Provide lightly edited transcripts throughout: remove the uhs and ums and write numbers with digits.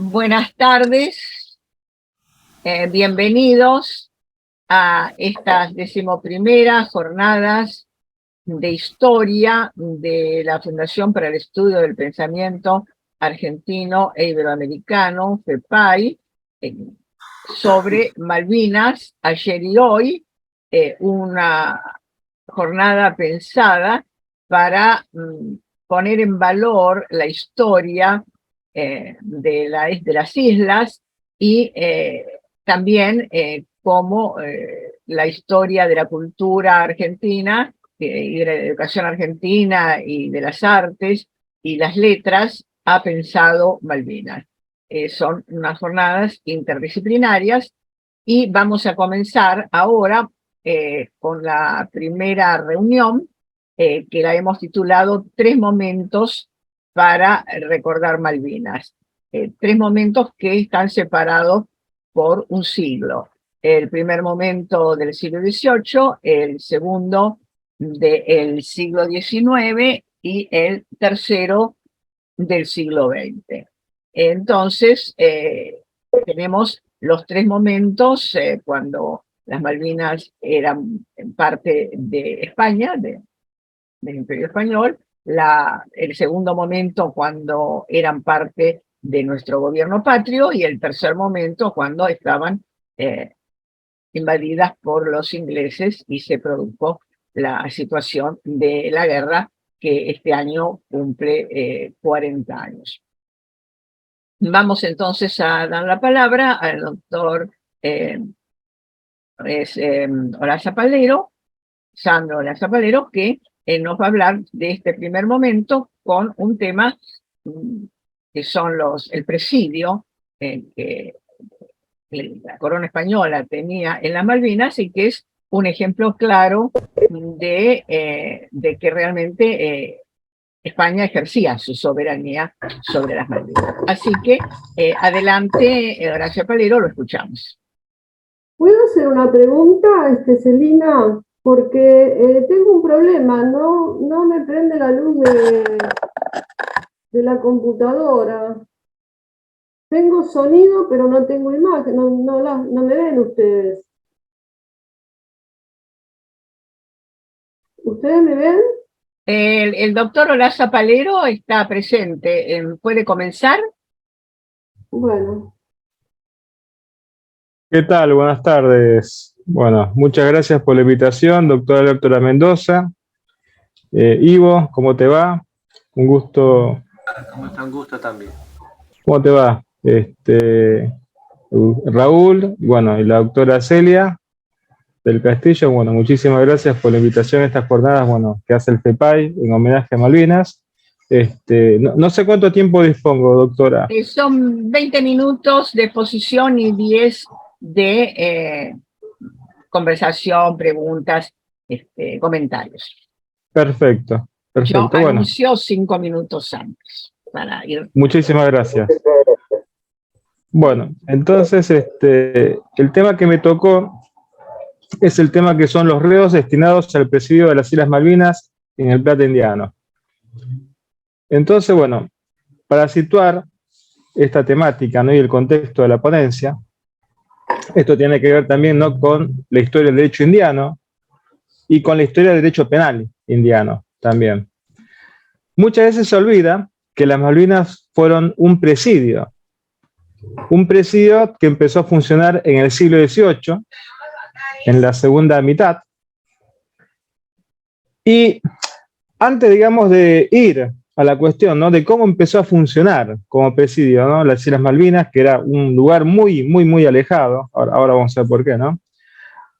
Buenas tardes, bienvenidos a estas 11ª jornadas de historia de la Fundación para el Estudio del Pensamiento Argentino e Iberoamericano, FEPAI, sobre Malvinas, ayer y hoy, una jornada pensada para poner en valor la historia de las islas y también cómo la historia de la cultura argentina y de la educación argentina y de las artes y las letras ha pensado Malvinas. Son unas jornadas interdisciplinarias y vamos a comenzar ahora con la primera reunión que la hemos titulado Tres momentos para recordar Malvinas. Tres momentos que están separados por un siglo. El primer momento del siglo XVIII, el segundo del siglo XIX y el tercero del siglo XX. Entonces, tenemos los tres momentos cuando las Malvinas eran parte de España, del Imperio Español, el segundo momento cuando eran parte de nuestro gobierno patrio y el tercer momento cuando estaban invadidas por los ingleses y se produjo la situación de la guerra que este año cumple 40 años. Vamos entonces a dar la palabra al doctor Horacio Palero, Sandro Horacio Palero, que nos va a hablar de este primer momento con un tema que son el presidio que la corona española tenía en las Malvinas y que es un ejemplo claro de que realmente España ejercía su soberanía sobre las Malvinas. Así que adelante, Horacio Palero, lo escuchamos. ¿Puedo hacer una pregunta, Celina? Porque tengo un problema, no me prende la luz de la computadora. Tengo sonido, pero no tengo imagen, no me ven ustedes. ¿Ustedes me ven? El doctor Horacio Palero está presente. ¿Puede comenzar? Bueno. ¿Qué tal? Buenas tardes. Bueno, muchas gracias por la invitación, doctora Lertora Mendoza. Ivo, ¿cómo te va? Un gusto. ¿Cómo está? Un gusto también. ¿Cómo te va? Raúl, bueno, y la doctora Celia del Castillo. Bueno, muchísimas gracias por la invitación a estas jornadas, bueno, que hace el FEPAI en homenaje a Malvinas. No sé cuánto tiempo dispongo, doctora. Son 20 minutos de exposición y 10 de conversación, preguntas, comentarios. Perfecto. Yo Bueno, anuncio 5 minutos antes para ir. Muchísimas gracias. Bueno, entonces el tema que me tocó es el tema que son los reos destinados al presidio de las Islas Malvinas en el Plata Indiano. Entonces, bueno, para situar esta temática, ¿no?, y el contexto de la ponencia, esto tiene que ver también, ¿no?, con la historia del derecho indiano y con la historia del derecho penal indiano también. Muchas veces se olvida que las Malvinas fueron un presidio que empezó a funcionar en el siglo XVIII, en la segunda mitad. Y antes, digamos, de ir a la cuestión, ¿no?, de cómo empezó a funcionar como presidio, ¿no?, las Islas Malvinas, que era un lugar muy, muy, muy alejado, ahora vamos a ver por qué, ¿no?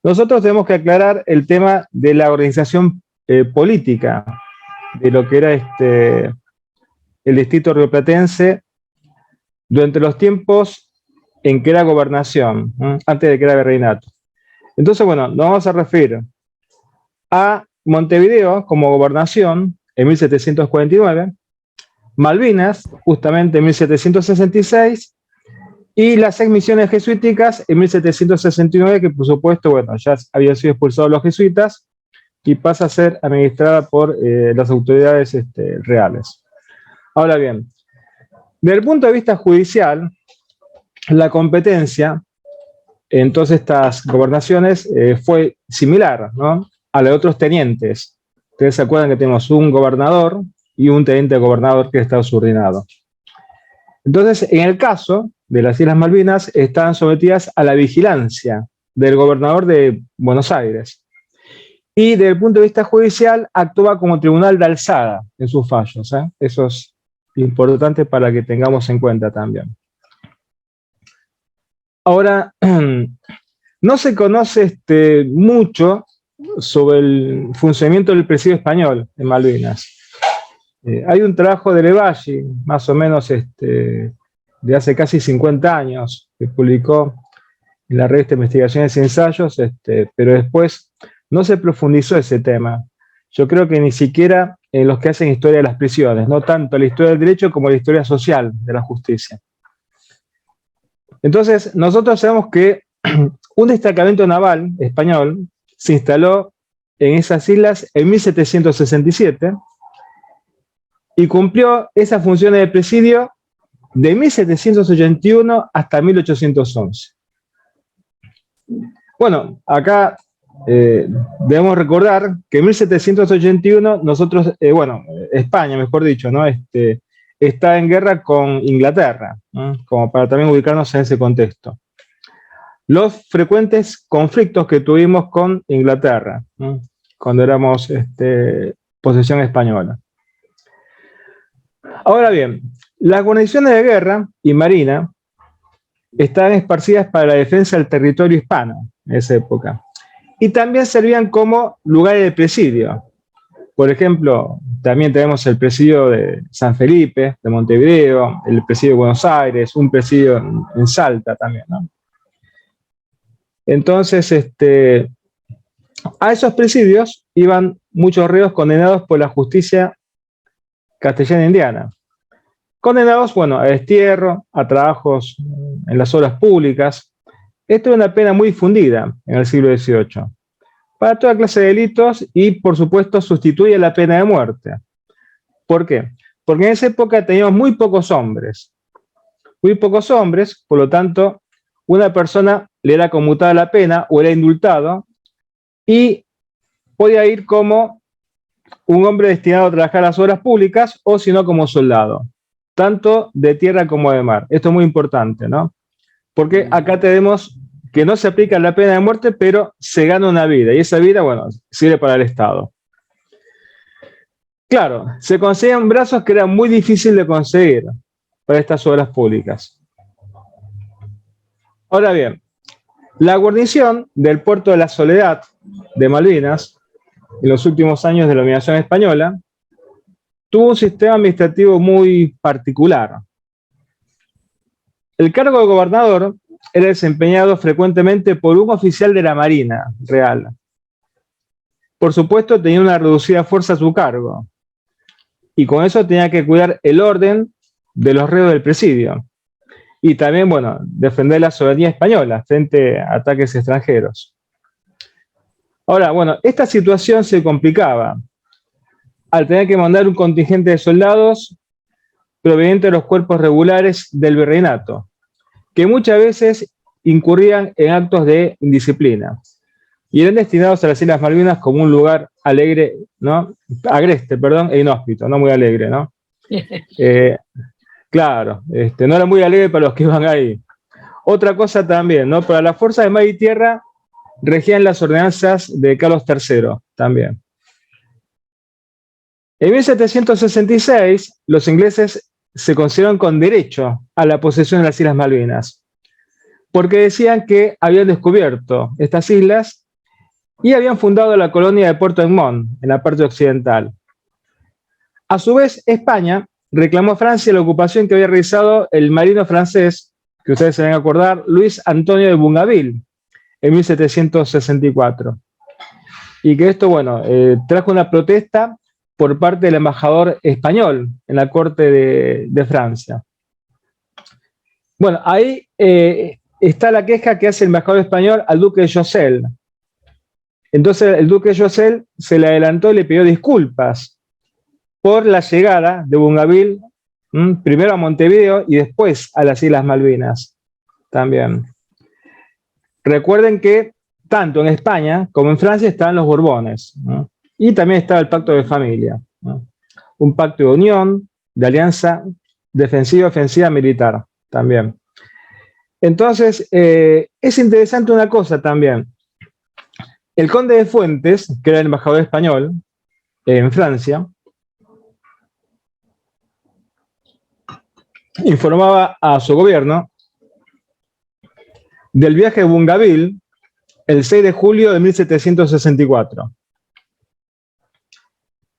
Nosotros tenemos que aclarar el tema de la organización política de lo que era el distrito rioplatense durante los tiempos en que era gobernación, antes de que era virreinato. Entonces, bueno, nos vamos a referir a Montevideo como gobernación en 1749, Malvinas justamente en 1766 y las 6 misiones jesuíticas en 1769, que por supuesto, bueno, ya habían sido expulsados los jesuitas y pasa a ser administrada por las autoridades reales. Ahora bien, desde el punto de vista judicial, la competencia en todas estas gobernaciones fue similar, ¿no?, a la de otros tenientes. Ustedes se acuerdan que tenemos un gobernador y un teniente gobernador que está subordinado. Entonces, en el caso de las Islas Malvinas, estaban sometidas a la vigilancia del gobernador de Buenos Aires. Y desde el punto de vista judicial, actúa como tribunal de alzada en sus fallos. Eso es importante para que tengamos en cuenta también. Ahora, no se conoce mucho sobre el funcionamiento del presidio español en Malvinas. Hay un trabajo de Levalli, más o menos de hace casi 50 años, que publicó en la revista Investigaciones y Ensayos, pero después no se profundizó ese tema. Yo creo que ni siquiera en los que hacen historia de las prisiones, no tanto la historia del derecho como la historia social de la justicia. Entonces, nosotros sabemos que un destacamento naval español se instaló en esas islas en 1767 y cumplió esas funciones de presidio de 1781 hasta 1811. Bueno, acá debemos recordar que en 1781 nosotros, España, mejor dicho, ¿no?, está en guerra con Inglaterra, ¿no?, como para también ubicarnos en ese contexto. Los frecuentes conflictos que tuvimos con Inglaterra, ¿no?, cuando éramos posesión española. Ahora bien, las guarniciones de guerra y marina estaban esparcidas para la defensa del territorio hispano en esa época. Y también servían como lugares de presidio. Por ejemplo, también tenemos el presidio de San Felipe, de Montevideo, el presidio de Buenos Aires, un presidio en Salta también, ¿no? Entonces, a esos presidios iban muchos reos condenados por la justicia castellana indiana. Condenados, a destierro, a trabajos en las obras públicas. Esto es una pena muy difundida en el siglo XVIII, para toda clase de delitos y, por supuesto, sustituye la pena de muerte. ¿Por qué? Porque en esa época teníamos muy pocos hombres, por lo tanto, una persona le era conmutada la pena o era indultado y podía ir como un hombre destinado a trabajar las obras públicas o si no como soldado, tanto de tierra como de mar. Esto es muy importante, ¿no? Porque acá tenemos que no se aplica la pena de muerte, pero se gana una vida, y esa vida, sirve para el Estado. Claro, se conseguían brazos que eran muy difíciles de conseguir para estas obras públicas. Ahora bien, la guarnición del puerto de la Soledad de Malvinas, en los últimos años de la dominación española, tuvo un sistema administrativo muy particular. El cargo de gobernador era desempeñado frecuentemente por un oficial de la Marina Real. Por supuesto, tenía una reducida fuerza a su cargo, y con eso tenía que cuidar el orden de los reos del presidio, y también, defender la soberanía española frente a ataques extranjeros. Ahora, esta situación se complicaba al tener que mandar un contingente de soldados proveniente de los cuerpos regulares del virreinato, que muchas veces incurrían en actos de indisciplina y eran destinados a las Islas Malvinas como un lugar alegre, ¿no?, agreste, e inhóspito, no muy alegre, ¿no? Claro, no era muy alegre para los que iban ahí. Otra cosa también, ¿no?, para las fuerzas de mar y tierra regían las ordenanzas de Carlos III también. En 1766, los ingleses se consideraron con derecho a la posesión de las Islas Malvinas, porque decían que habían descubierto estas islas y habían fundado la colonia de Puerto Egmont, en la parte occidental. A su vez, España reclamó a Francia la ocupación que había realizado el marino francés, que ustedes se van a acordar, Luis Antonio de Bougainville, en 1764. Y que esto, trajo una protesta por parte del embajador español en la corte de Francia. Ahí está la queja que hace el embajador español al duque de Choiseul. Entonces el duque de Choiseul se le adelantó y le pidió disculpas por la llegada de Bougainville, primero a Montevideo y después a las Islas Malvinas. también. Recuerden que tanto en España como en Francia estaban los Borbones, ¿no? Y también estaba el pacto de familia, ¿no? Un pacto de unión, de alianza defensiva, ofensiva, militar también. Entonces, es interesante una cosa también. El conde de Fuentes, que era el embajador español en Francia, informaba a su gobierno del viaje de Bougainville el 6 de julio de 1764,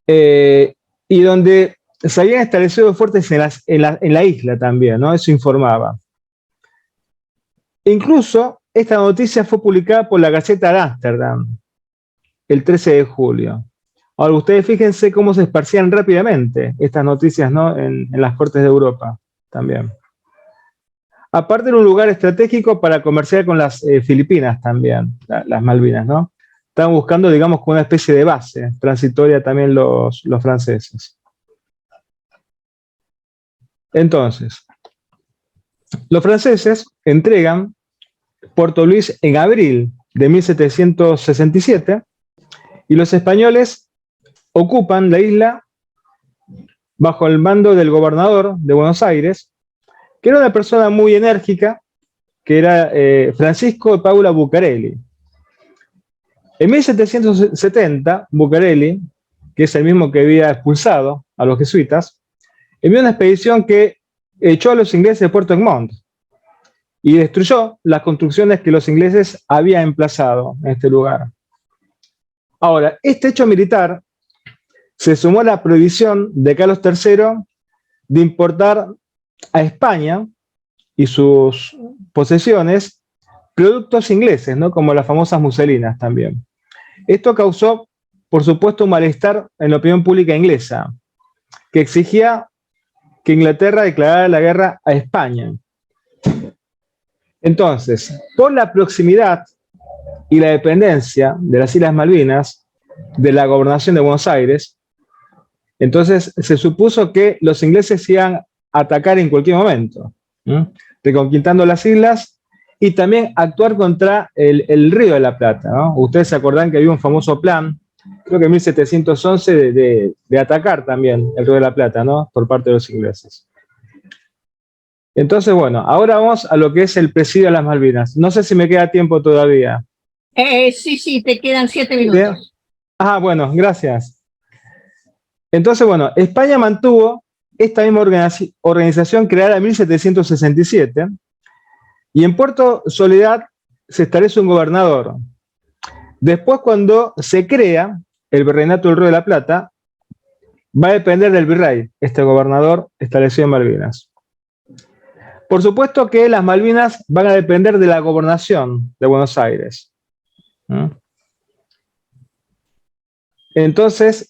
y donde se habían establecido fuertes en la isla también, ¿no? Eso informaba. Incluso esta noticia fue publicada por la Gaceta de Ámsterdam el 13 de julio. Ahora, ustedes fíjense cómo se esparcían rápidamente estas noticias, ¿no? En las cortes de Europa también. Aparte, era un lugar estratégico para comerciar con las Filipinas también, las Malvinas, ¿no? Estaban buscando, digamos, como una especie de base transitoria también los franceses. Entonces, los franceses entregan Puerto Luis en abril de 1767 y los españoles ocupan la isla bajo el mando del gobernador de Buenos Aires, que era una persona muy enérgica, que era Francisco de Paula Bucareli. En 1770, Bucareli, que es el mismo que había expulsado a los jesuitas, envió una expedición que echó a los ingleses de Puerto Egmont y destruyó las construcciones que los ingleses habían emplazado en este lugar. Ahora, este hecho militar se sumó a la prohibición de Carlos III de importar a España y sus posesiones productos ingleses, ¿no? Como las famosas muselinas también. Esto causó, por supuesto, un malestar en la opinión pública inglesa, que exigía que Inglaterra declarara la guerra a España. Entonces, por la proximidad y la dependencia de las Islas Malvinas de la gobernación de Buenos Aires, entonces se supuso que los ingleses iban a atacar en cualquier momento, reconquistando las islas y también actuar contra el Río de la Plata, ¿no? Ustedes se acordan que había un famoso plan, creo que en 1711, de atacar también el Río de la Plata, ¿no? Por parte de los ingleses. Entonces, bueno, ahora vamos a lo que es el presidio de las Malvinas. No sé si me queda tiempo todavía. Sí, te quedan 7 minutos. Ah, bueno, gracias. Entonces, bueno, España mantuvo esta misma organización creada en 1767 y en Puerto Soledad se establece un gobernador. Después, cuando se crea el Virreinato del Río de la Plata, va a depender del virrey, este gobernador establecido en Malvinas. Por supuesto que las Malvinas van a depender de la gobernación de Buenos Aires. Entonces,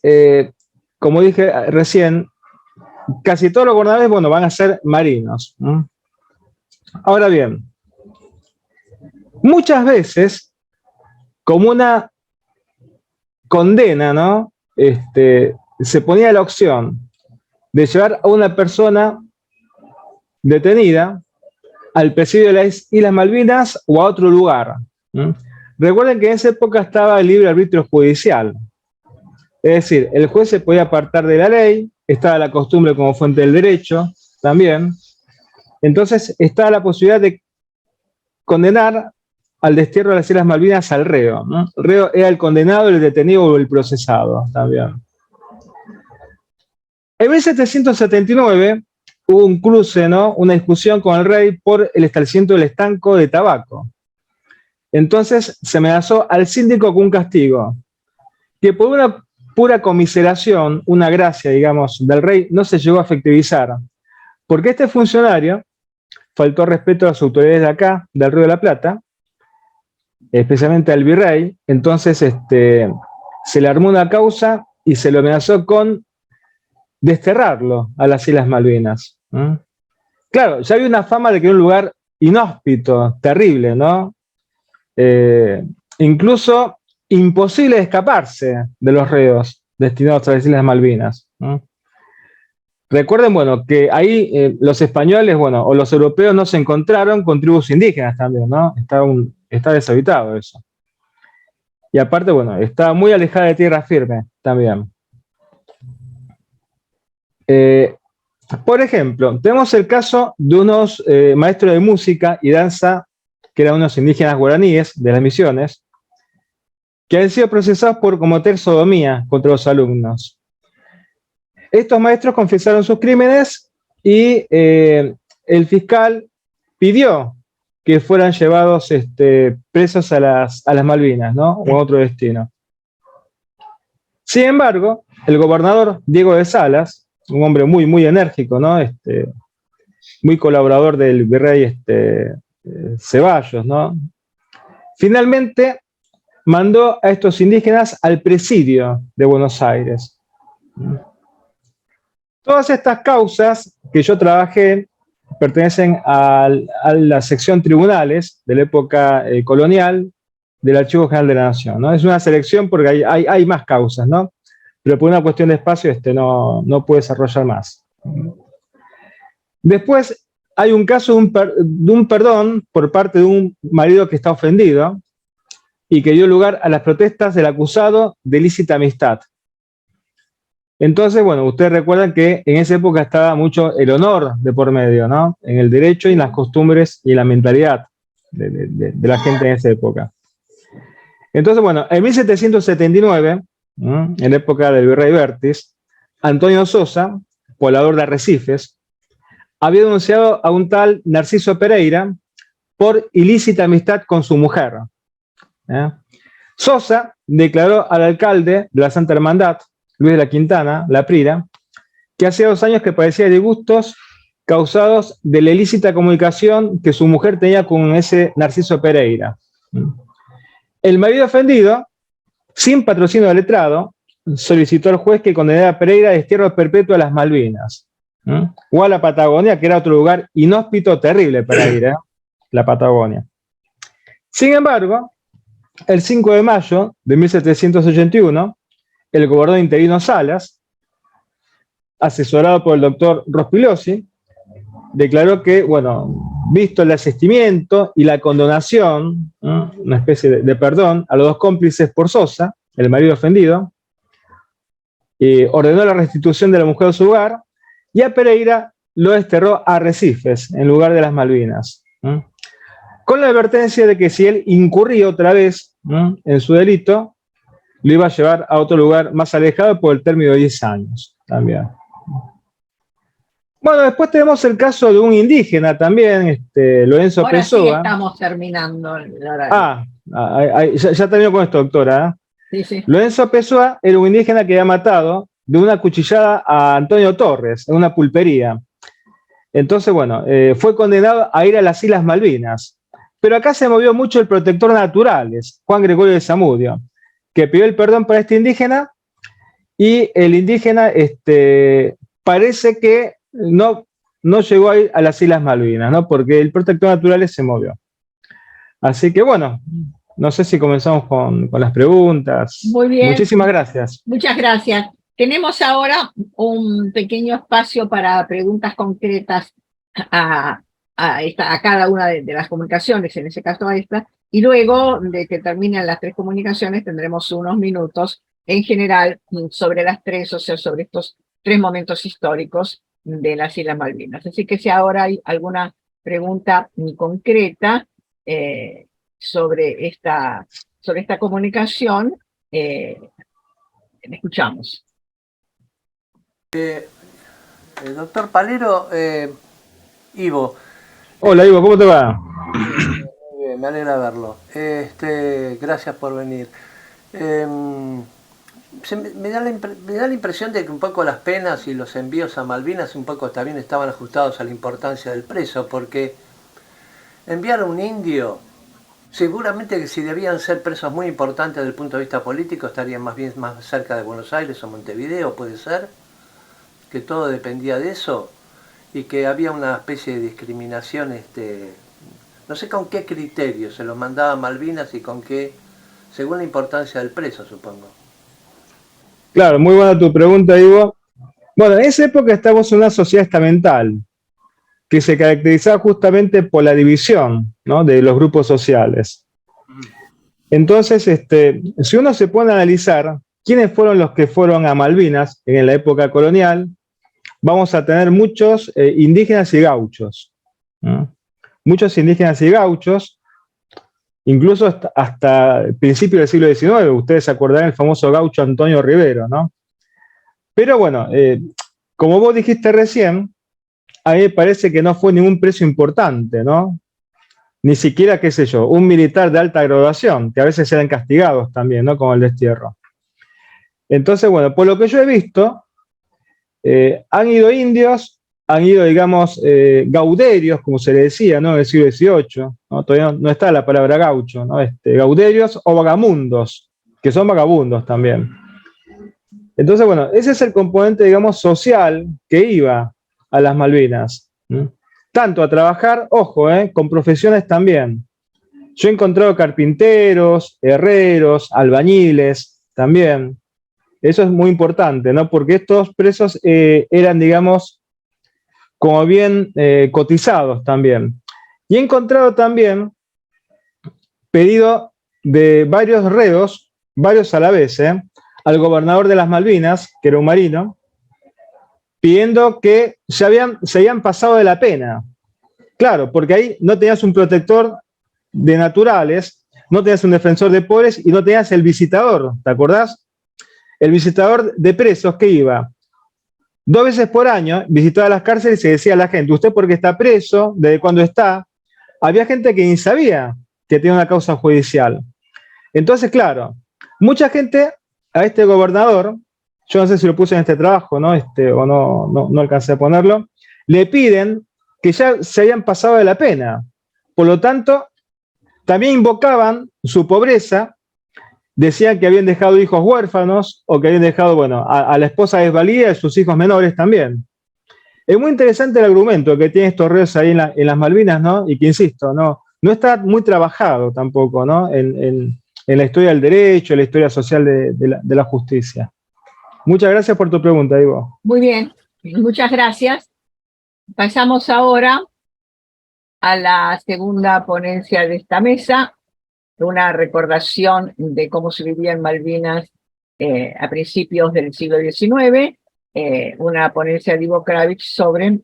como dije recién, casi todos los gobernadores, bueno, van a ser marinos. Ahora bien, muchas veces, como una condena, ¿no? Se ponía la opción de llevar a una persona detenida al presidio de las Islas Malvinas o a otro lugar. Recuerden que en esa época estaba el libre arbitrio judicial. Es decir, el juez se podía apartar de la ley, estaba la costumbre como fuente del derecho también. Entonces estaba la posibilidad de condenar al destierro de las Islas Malvinas al reo, ¿no? El reo era el condenado, el detenido o el procesado también. En 1779 hubo un cruce, ¿no? Una discusión con el rey por el establecimiento del estanco de tabaco. Entonces se amenazó al síndico con un castigo, que por una pura conmiseración, una gracia, digamos, del rey, no se llegó a efectivizar, porque este funcionario faltó respeto a las autoridades de acá, del Río de la Plata, especialmente al virrey. Entonces se le armó una causa y se lo amenazó con desterrarlo a las Islas Malvinas. Claro, ya había una fama de que era un lugar inhóspito, terrible, ¿no? Incluso imposible de escaparse de los reos destinados a las Islas Malvinas. Recuerden, bueno, que ahí los españoles, bueno, o los europeos no se encontraron con tribus indígenas también, ¿no? Está deshabitado eso. Y aparte, bueno, está muy alejada de tierra firme también. Por ejemplo, tenemos el caso de unos maestros de música y danza, que eran unos indígenas guaraníes de las misiones, que han sido procesados por cometer sodomía contra los alumnos. Estos maestros confesaron sus crímenes y el fiscal pidió que fueran llevados presos a las Malvinas, ¿no? O a otro destino. Sin embargo, el gobernador Diego de Salas, un hombre muy, muy enérgico, ¿no? Muy colaborador del virrey Ceballos, ¿no? Finalmente mandó a estos indígenas al presidio de Buenos Aires. Todas estas causas que yo trabajé pertenecen a la sección tribunales de la época colonial del Archivo General de la Nación, ¿no? Es una selección porque hay más causas, ¿no? Pero por una cuestión de espacio no puede desarrollar más. Después hay un caso de un perdón por parte de un marido que está ofendido y que dio lugar a las protestas del acusado de ilícita amistad. Entonces, bueno, ustedes recuerdan que en esa época estaba mucho el honor de por medio, ¿no? En el derecho y en las costumbres y en la mentalidad de la gente en esa época. Entonces, bueno, en 1779, en la época del virrey Vértiz, Antonio Sosa, poblador de Arrecifes, había denunciado a un tal Narciso Pereira por ilícita amistad con su mujer. Sosa declaró al alcalde de la Santa Hermandad, Luis de la Quintana, La Prira, que hacía 2 años que padecía disgustos causados de la ilícita comunicación que su mujer tenía con ese Narciso Pereira. El marido ofendido, sin patrocinio del letrado, solicitó al juez que condenara a Pereira a destierro perpetuo a las Malvinas, o a la Patagonia, que era otro lugar inhóspito, terrible para ir, la Patagonia. Sin embargo, el 5 de mayo de 1781, el gobernador interino Salas, asesorado por el doctor Rospigliosi, declaró que, bueno, visto el asestimiento y la condonación, una especie de perdón a los 2 cómplices por Sosa, el marido ofendido, ordenó la restitución de la mujer a su hogar y a Pereira lo desterró a Arrecifes, en lugar de las Malvinas, con la advertencia de que si él incurría otra vez en su delito, lo iba a llevar a otro lugar más alejado por el término de 10 años también. Bueno, después tenemos el caso de un indígena también, Lorenzo Ahora Pessoa. sí estamos terminando el horario. Ya termino con esto, doctora. Sí, sí. Lorenzo Pessoa era un indígena que había matado de una cuchillada a Antonio Torres en una pulpería. Entonces, bueno, fue condenado a ir a las Islas Malvinas. Pero acá se movió mucho el protector naturales, Juan Gregorio de Zamudio, que pidió el perdón para este indígena, y el indígena parece que no llegó a ir a las Islas Malvinas, ¿no? Porque el protector naturales se movió. Así que bueno, no sé si comenzamos con las preguntas. Muy bien. Muchísimas gracias. Muchas gracias. Tenemos ahora un pequeño espacio para preguntas concretas a cada una de las comunicaciones, en ese caso a esta, y luego de que terminen las 3 comunicaciones tendremos unos minutos en general sobre las 3, o sea, sobre estos 3 momentos históricos de las Islas Malvinas. Así que si ahora hay alguna pregunta concreta sobre esta comunicación, escuchamos. Doctor Palero, Ivo. Hola Ivo, ¿cómo te va? Muy bien, me alegra verlo. Gracias por venir. Me da la impresión de que un poco las penas y los envíos a Malvinas un poco también estaban ajustados a la importancia del preso, porque enviar a un indio, seguramente que si debían ser presos muy importantes desde el punto de vista político, estarían más cerca de Buenos Aires o Montevideo, puede ser, que todo dependía de eso, y que había una especie de discriminación, no sé con qué criterio se los mandaba a Malvinas y con qué, según la importancia del preso, supongo. Claro, muy buena tu pregunta, Ivo. Bueno, en esa época estábamos en una sociedad estamental que se caracterizaba justamente por la división, ¿no?, de los grupos sociales. Entonces, si uno se pone a analizar quiénes fueron los que fueron a Malvinas en la época colonial, vamos a tener muchos indígenas y gauchos, ¿no? Muchos indígenas y gauchos, incluso hasta el principio del siglo XIX. Ustedes se acordarán del famoso gaucho Antonio Rivero, ¿no? Pero bueno, como vos dijiste recién, a mí me parece que no fue ningún precio importante, ¿no? Ni siquiera, qué sé yo, un militar de alta graduación, que a veces eran castigados también, ¿no?, con el destierro. Entonces, bueno, por lo que yo he visto, han ido indios, han ido, digamos, gauderios, como se le decía, ¿no?, en el siglo XVIII, ¿no? Todavía no está la palabra gaucho, ¿no? Gauderios o vagamundos, que son vagabundos también. Entonces, bueno, ese es el componente, digamos, social que iba a las Malvinas, ¿no? Tanto a trabajar, ojo, con profesiones también. Yo he encontrado carpinteros, herreros, albañiles también. Eso es muy importante, ¿no? Porque estos presos eran, digamos, como bien cotizados también. Y he encontrado también pedido de varios reos, varios a la vez, al gobernador de las Malvinas, que era un marino, pidiendo que se habían pasado de la pena. Claro, porque ahí no tenías un protector de naturales, no tenías un defensor de pobres y no tenías el visitador, ¿te acordás? El visitador de presos que iba 2 veces por año, visitaba las cárceles y se decía a la gente, ¿usted por qué está preso? ¿Desde cuándo está? Había gente que ni sabía que tenía una causa judicial. Entonces, claro, mucha gente a este gobernador, yo no sé si lo puse en este trabajo, ¿no? O no alcancé a ponerlo, le piden que ya se habían pasado de la pena. Por lo tanto, también invocaban su pobreza, decían que habían dejado hijos huérfanos o que habían dejado, bueno, a la esposa desvalida y sus hijos menores también. Es muy interesante el argumento que tienen estos reos ahí en las Malvinas, ¿no? Y que, insisto, no está muy trabajado tampoco, ¿no?, en la historia del derecho, en la historia social de la justicia. Muchas gracias por tu pregunta, Ivo. Muy bien, muchas gracias. Pasamos ahora a la segunda ponencia de esta mesa, una recordación de cómo se vivía en Malvinas a principios del siglo XIX, una ponencia de Ivo Kravich sobre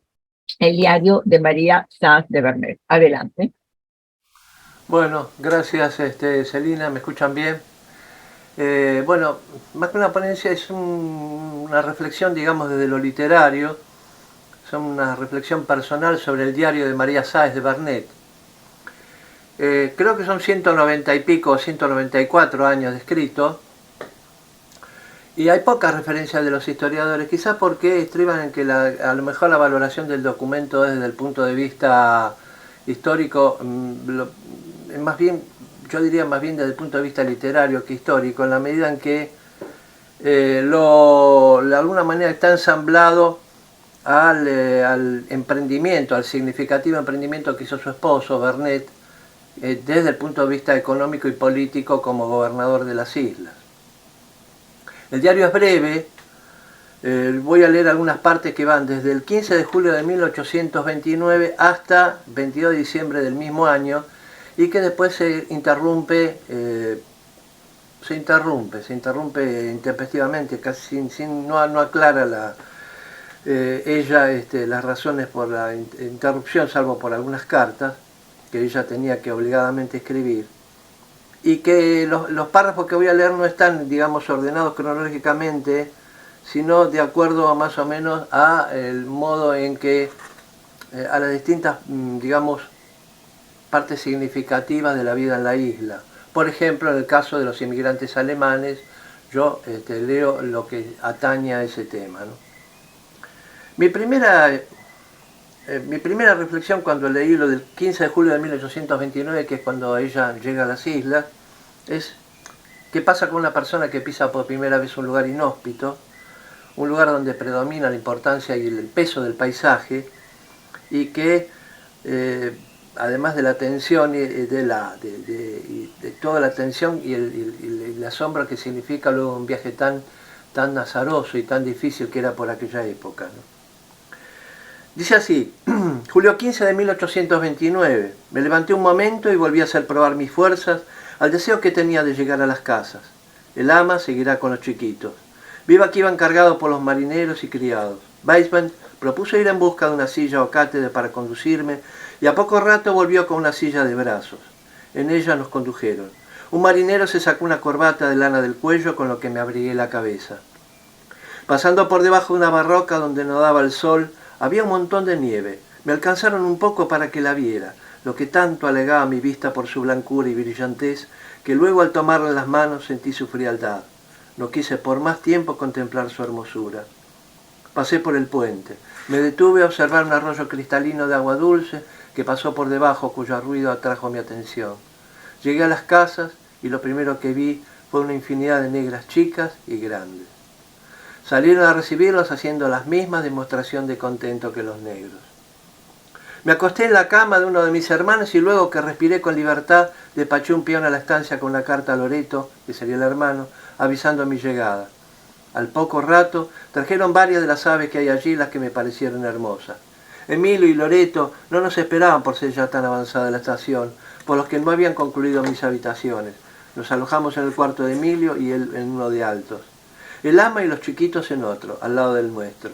el diario de María Sanz de Bernet. Adelante. Bueno, gracias Celina, ¿me escuchan bien? Bueno, más que una ponencia es una reflexión, digamos, desde lo literario, es una reflexión personal sobre el diario de María Sáenz de Bernet. Creo que son 190 y pico, 194 años de escrito, y hay pocas referencias de los historiadores, quizás porque estriban en que a lo mejor la valoración del documento desde el punto de vista histórico, más bien, yo diría más bien desde el punto de vista literario que histórico, en la medida en que de alguna manera está ensamblado al emprendimiento, al significativo emprendimiento que hizo su esposo, Bernet, desde el punto de vista económico y político como gobernador de las islas. El diario es breve, voy a leer algunas partes que van desde el 15 de julio de 1829 hasta 22 de diciembre del mismo año, y que después se interrumpe intempestivamente, casi no aclara ella las razones por la interrupción, salvo por algunas cartas que ella tenía que obligadamente escribir, y que los párrafos que voy a leer no están, digamos, ordenados cronológicamente, sino de acuerdo más o menos a el modo en que a las distintas, digamos, partes significativas de la vida en la isla. Por ejemplo, en el caso de los inmigrantes alemanes, yo leo lo que atañe a ese tema, ¿no? Mi primera reflexión cuando leí lo del 15 de julio de 1829, que es cuando ella llega a las islas, es qué pasa con una persona que pisa por primera vez un lugar inhóspito, un lugar donde predomina la importancia y el peso del paisaje, y que además de la tensión y de toda la tensión y la sombra que significa luego un viaje tan tan azaroso y tan difícil que era por aquella época, ¿no? Dice así: julio 15 de 1829, me levanté un momento y volví a hacer probar mis fuerzas al deseo que tenía de llegar a las casas. El ama seguirá con los chiquitos. Viva que iban cargados por los marineros y criados. Weisman propuso ir en busca de una silla o cátedra para conducirme y a poco rato volvió con una silla de brazos. En ella nos condujeron. Un marinero se sacó una corbata de lana del cuello con lo que me abrigué la cabeza. Pasando por debajo de una barroca donde no daba el sol, había un montón de nieve. Me alcanzaron un poco para que la viera, lo que tanto alegaba mi vista por su blancura y brillantez, que luego al tomarla en las manos sentí su frialdad. No quise por más tiempo contemplar su hermosura. Pasé por el puente. Me detuve a observar un arroyo cristalino de agua dulce que pasó por debajo, cuyo ruido atrajo mi atención. Llegué a las casas y lo primero que vi fue una infinidad de negras chicas y grandes. Salieron a recibirlos haciendo la misma demostración de contento que los negros. Me acosté en la cama de uno de mis hermanos y luego que respiré con libertad, despachó un peón a la estancia con una carta a Loreto, que sería el hermano, avisando mi llegada. Al poco rato trajeron varias de las aves que hay allí, las que me parecieron hermosas. Emilio y Loreto no nos esperaban por ser ya tan avanzada la estación, por los que no habían concluido mis habitaciones. Nos alojamos en el cuarto de Emilio y él en uno de altos. El ama y los chiquitos en otro, al lado del nuestro.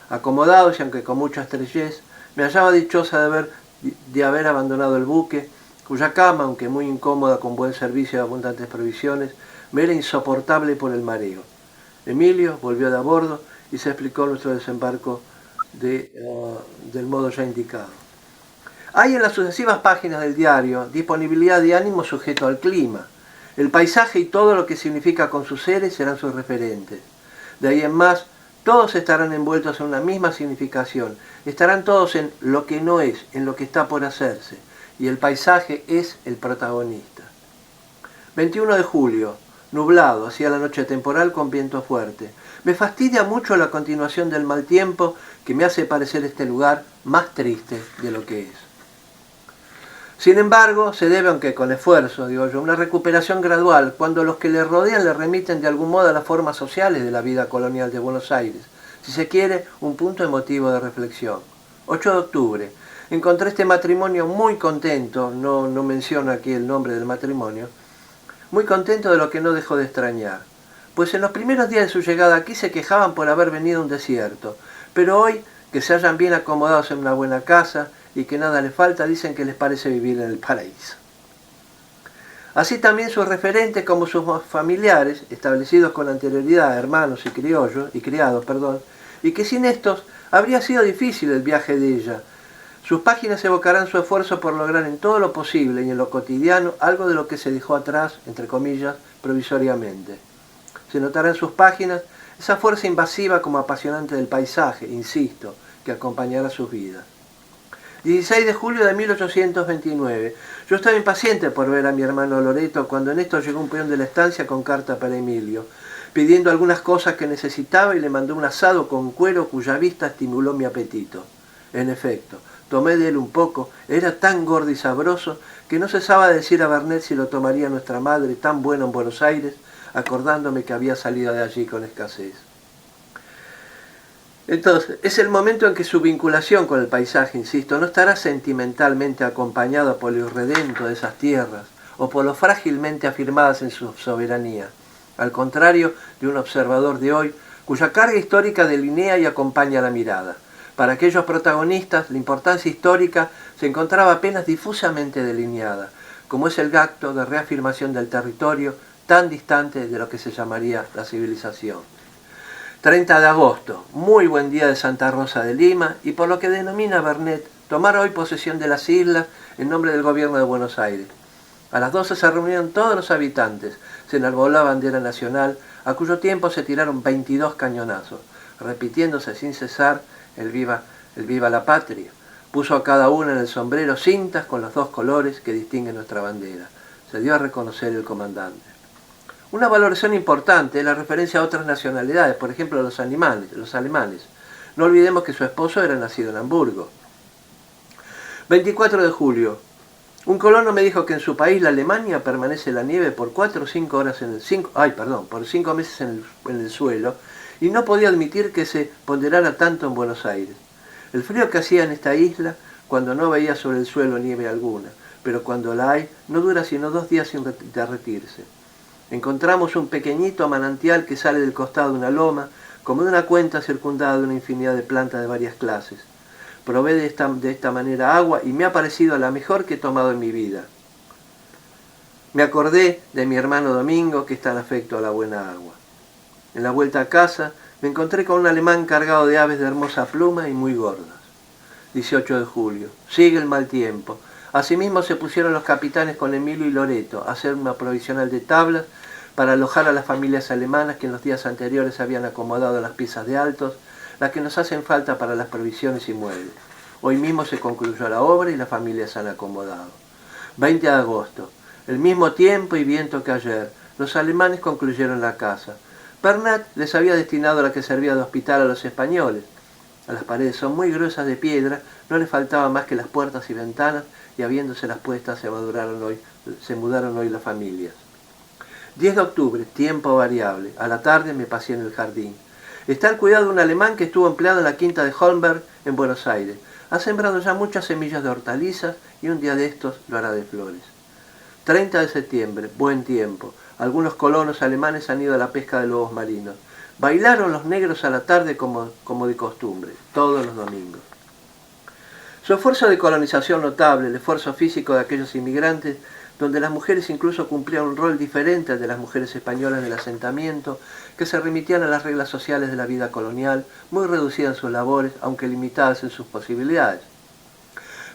Acomodados y aunque con mucha estrellez, me hallaba dichosa de haber abandonado el buque, cuya cama, aunque muy incómoda con buen servicio y abundantes provisiones, me era insoportable por el mareo. Emilio volvió de a bordo y se explicó nuestro desembarco del modo ya indicado. Hay en las sucesivas páginas del diario disponibilidad de ánimo sujeto al clima. El paisaje y todo lo que significa con sus seres serán sus referentes. De ahí en más, todos estarán envueltos en una misma significación. Estarán todos en lo que no es, en lo que está por hacerse. Y el paisaje es el protagonista. 21 de julio, nublado, hacía la noche temporal con viento fuerte. Me fastidia mucho la continuación del mal tiempo que me hace parecer este lugar más triste de lo que es. Sin embargo, se debe, aunque con esfuerzo, digo yo, una recuperación gradual cuando los que le rodean le remiten de algún modo a las formas sociales de la vida colonial de Buenos Aires. Si se quiere, un punto emotivo de reflexión. 8 de octubre. Encontré este matrimonio muy contento, no menciono aquí el nombre del matrimonio, muy contento de lo que no dejó de extrañar. Pues en los primeros días de su llegada aquí se quejaban por haber venido a un desierto, pero hoy, que se hallan bien acomodados en una buena casa, y que nada les falta, dicen que les parece vivir en el paraíso. Así también sus referentes como sus familiares, establecidos con anterioridad, hermanos y criados, y que sin estos habría sido difícil el viaje de ella. Sus páginas evocarán su esfuerzo por lograr en todo lo posible y en lo cotidiano algo de lo que se dejó atrás, entre comillas, provisoriamente. Se notará en sus páginas esa fuerza invasiva como apasionante del paisaje, insisto, que acompañará sus vidas. 16 de julio de 1829. Yo estaba impaciente por ver a mi hermano Loreto cuando en esto llegó un peón de la estancia con carta para Emilio, pidiendo algunas cosas que necesitaba y le mandó un asado con cuero cuya vista estimuló mi apetito. En efecto, tomé de él un poco, era tan gordo y sabroso que no cesaba de decir a Bernet si lo tomaría nuestra madre tan buena en Buenos Aires, acordándome que había salido de allí con escasez. Entonces, es el momento en que su vinculación con el paisaje, insisto, no estará sentimentalmente acompañada por lo irredento de esas tierras o por lo frágilmente afirmadas en su soberanía, al contrario de un observador de hoy cuya carga histórica delinea y acompaña la mirada. Para aquellos protagonistas, la importancia histórica se encontraba apenas difusamente delineada, como es el acto de reafirmación del territorio tan distante de lo que se llamaría la civilización. 30 de agosto, muy buen día de Santa Rosa de Lima y por lo que denomina Bernet, tomar hoy posesión de las islas en nombre del gobierno de Buenos Aires. A las 12 se reunieron todos los habitantes, se enarboló la bandera nacional, a cuyo tiempo se tiraron 22 cañonazos, repitiéndose sin cesar el viva la patria. Puso a cada uno en el sombrero cintas con los 2 colores que distinguen nuestra bandera. Se dio a reconocer el comandante. Una valoración importante es la referencia a otras nacionalidades, por ejemplo los alemanes. No olvidemos que su esposo era nacido en Hamburgo. 24 de julio. Un colono me dijo que en su país, la Alemania, permanece la nieve por 4 o 5 horas por 5 meses en el suelo, y no podía admitir que se ponderara tanto en Buenos Aires. El frío que hacía en esta isla, cuando no veía sobre el suelo nieve alguna, pero cuando la hay, no dura sino 2 días sin derretirse. Encontramos un pequeñito manantial que sale del costado de una loma, como de una cuenca circundada de una infinidad de plantas de varias clases. Probé de esta manera agua y me ha parecido la mejor que he tomado en mi vida. Me acordé de mi hermano Domingo, que es tan afecto a la buena agua. En la vuelta a casa me encontré con un alemán cargado de aves de hermosa pluma y muy gordas. 18 de julio. Sigue el mal tiempo. Asimismo se pusieron los capitanes con Emilio y Loreto a hacer una provisional de tablas para alojar a las familias alemanas que en los días anteriores habían acomodado las piezas de Altos, las que nos hacen falta para las provisiones y muebles. Hoy mismo se concluyó la obra y las familias se han acomodado. 20 de agosto. El mismo tiempo y viento que ayer. Los alemanes concluyeron la casa. Pernat les había destinado la que servía de hospital a los españoles. A las paredes son muy gruesas de piedra, no les faltaba más que las puertas y ventanas, y habiéndoselas puestas se mudaron hoy las familias. 10 de octubre, tiempo variable. A la tarde me pasé en el jardín. Está al cuidado de un alemán que estuvo empleado en la quinta de Holmberg, en Buenos Aires. Ha sembrado ya muchas semillas de hortalizas y un día de estos lo hará de flores. 30 de septiembre, buen tiempo. Algunos colonos alemanes han ido a la pesca de lobos marinos. Bailaron los negros a la tarde como de costumbre, todos los domingos. Su esfuerzo de colonización notable, el esfuerzo físico de aquellos inmigrantes, donde las mujeres incluso cumplían un rol diferente al de las mujeres españolas del asentamiento, que se remitían a las reglas sociales de la vida colonial, muy reducidas en sus labores, aunque limitadas en sus posibilidades.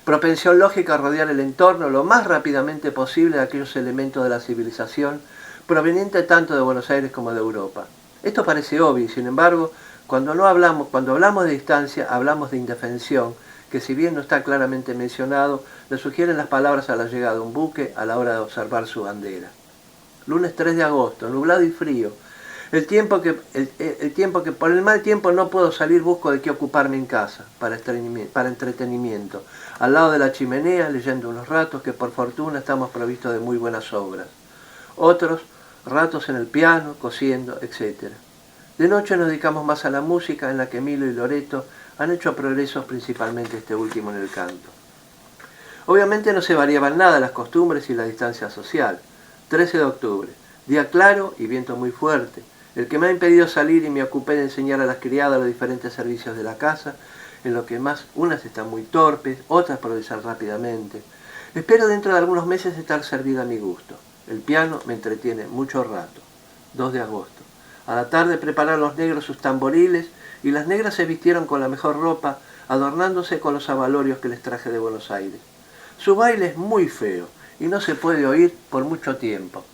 Propensión lógica a rodear el entorno lo más rápidamente posible de aquellos elementos de la civilización, provenientes tanto de Buenos Aires como de Europa. Esto parece obvio y, sin embargo, cuando hablamos de distancia, hablamos de indefensión, que si bien no está claramente mencionado, le sugieren las palabras a la llegada de un buque a la hora de observar su bandera. Lunes 3 de agosto, nublado y frío. El tiempo que por el mal tiempo no puedo salir, busco de qué ocuparme en casa, para entretenimiento, al lado de la chimenea, leyendo unos ratos que por fortuna estamos provistos de muy buenas obras. Otros, ratos en el piano, cosiendo, etc. De noche nos dedicamos más a la música, en la que Emilio y Loreto han hecho progresos, principalmente este último en el canto. Obviamente no se variaban nada las costumbres y la distancia social. 13 de octubre, día claro y viento muy fuerte, el que me ha impedido salir, y me ocupé de enseñar a las criadas los diferentes servicios de la casa, en lo que más unas están muy torpes, otras progresan rápidamente. Espero dentro de algunos meses estar servida a mi gusto. El piano me entretiene mucho rato. 2 de agosto. A la tarde prepararon los negros sus tamboriles y las negras se vistieron con la mejor ropa, adornándose con los abalorios que les traje de Buenos Aires. Su baile es muy feo y no se puede oír por mucho tiempo.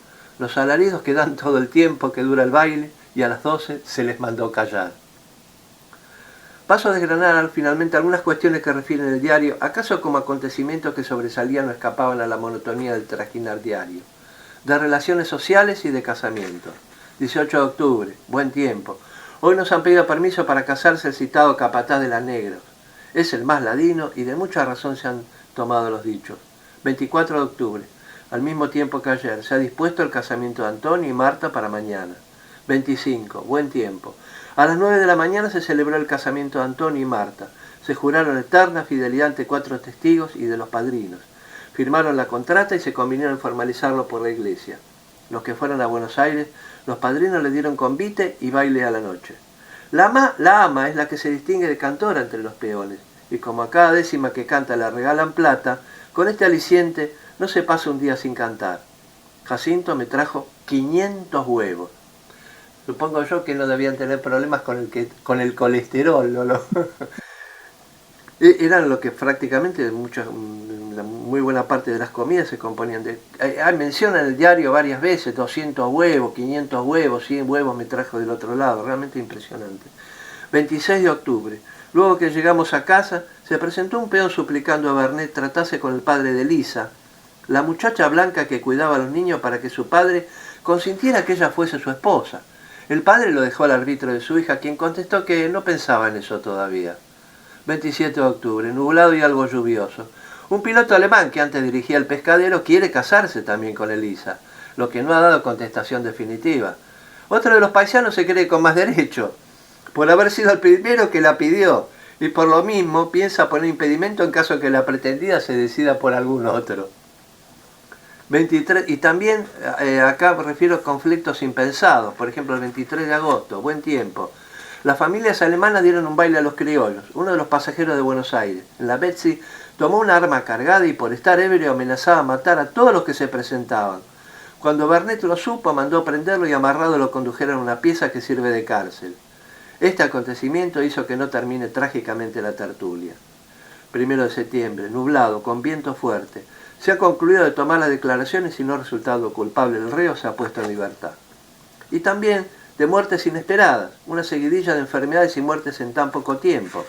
Los alaridos que dan todo el tiempo que dura el baile, y a las 12 se les mandó callar. Paso a desgranar finalmente algunas cuestiones que refieren el diario, acaso como acontecimientos que sobresalían o escapaban a la monotonía del trajinar diario. De relaciones sociales y de casamiento. 18 de octubre, buen tiempo. Hoy nos han pedido permiso para casarse el citado capataz de las negras. Es el más ladino y de mucha razón se han tomado los dichos. 24 de octubre, al mismo tiempo que ayer, se ha dispuesto el casamiento de Antonio y Marta para mañana. 25, buen tiempo. A las 9 de la mañana se celebró el casamiento de Antonio y Marta. Se juraron eterna fidelidad ante 4 testigos y de los padrinos. Firmaron la contrata y se convinieron en formalizarlo por la iglesia. Los que fueron a Buenos Aires, los padrinos le dieron convite y baile a la noche. La ama es la que se distingue de cantora entre los peones, y como a cada décima que canta le regalan plata, con este aliciente no se pasa un día sin cantar. Jacinto me trajo 500 huevos. Supongo yo que no debían tener problemas con el colesterol, ¿no? Eran lo que prácticamente muy buena parte de las comidas se componían de... Menciona en el diario varias veces 200 huevos, 500 huevos, 100 huevos me trajo del otro lado, realmente impresionante. 26 de octubre, luego que llegamos a casa, se presentó un peón suplicando a Bernet tratase con el padre de Lisa, la muchacha blanca que cuidaba a los niños, para que su padre consintiera que ella fuese su esposa. El padre lo dejó al arbitrio de su hija, quien contestó que no pensaba en eso todavía. 27 de octubre, nublado y algo lluvioso. Un piloto alemán que antes dirigía el pescadero quiere casarse también con Elisa, lo que no ha dado contestación definitiva. Otro de los paisanos se cree con más derecho, por haber sido el primero que la pidió, y por lo mismo piensa poner impedimento en caso que la pretendida se decida por algún otro. 23, y también acá me refiero a conflictos impensados, por ejemplo el 23 de agosto, buen tiempo. Las familias alemanas dieron un baile a los criollos. Uno de los pasajeros de Buenos Aires, en la Betsy, tomó una arma cargada y por estar ebrio amenazaba matar a todos los que se presentaban. Cuando Bernet lo supo, mandó prenderlo y amarrado lo condujeron a una pieza que sirve de cárcel. Este acontecimiento hizo que no termine trágicamente la tertulia. 1 de septiembre, nublado, con viento fuerte. Se ha concluido de tomar las declaraciones y no ha resultado culpable el reo, se ha puesto en libertad. Y también de muertes inesperadas, una seguidilla de enfermedades y muertes en tan poco tiempo.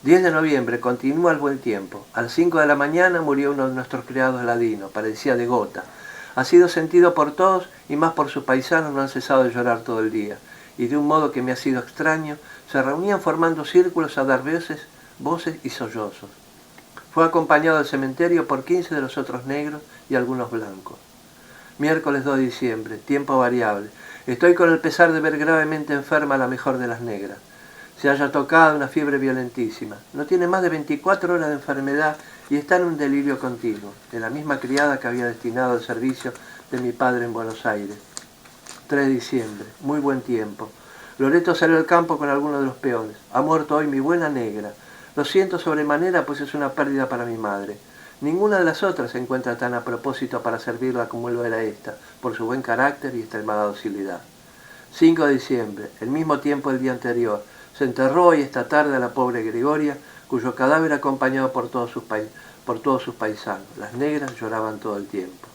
10 de noviembre, continúa el buen tiempo. A las 5 de la mañana murió uno de nuestros criados ladinos, parecía de gota. Ha sido sentido por todos y más por sus paisanos, no han cesado de llorar todo el día. Y de un modo que me ha sido extraño, se reunían formando círculos a dar voces y sollozos. Fue acompañado al cementerio por 15 de los otros negros y algunos blancos. Miércoles 2 de diciembre, tiempo variable. Estoy con el pesar de ver gravemente enferma a la mejor de las negras. Se halla tocada una fiebre violentísima. No tiene más de 24 horas de enfermedad y está en un delirio continuo, de la misma criada que había destinado al servicio de mi padre en Buenos Aires. 3 de diciembre, muy buen tiempo. Loreto salió al campo con algunos de los peones. Ha muerto hoy mi buena negra. Lo siento sobremanera, pues es una pérdida para mi madre. Ninguna de las otras se encuentra tan a propósito para servirla como lo era esta, por su buen carácter y extremada docilidad. 5 de diciembre, el mismo tiempo del día anterior. Se enterró hoy esta tarde a la pobre Gregoria, cuyo cadáver acompañado por todos sus paisanos. Las negras lloraban todo el tiempo.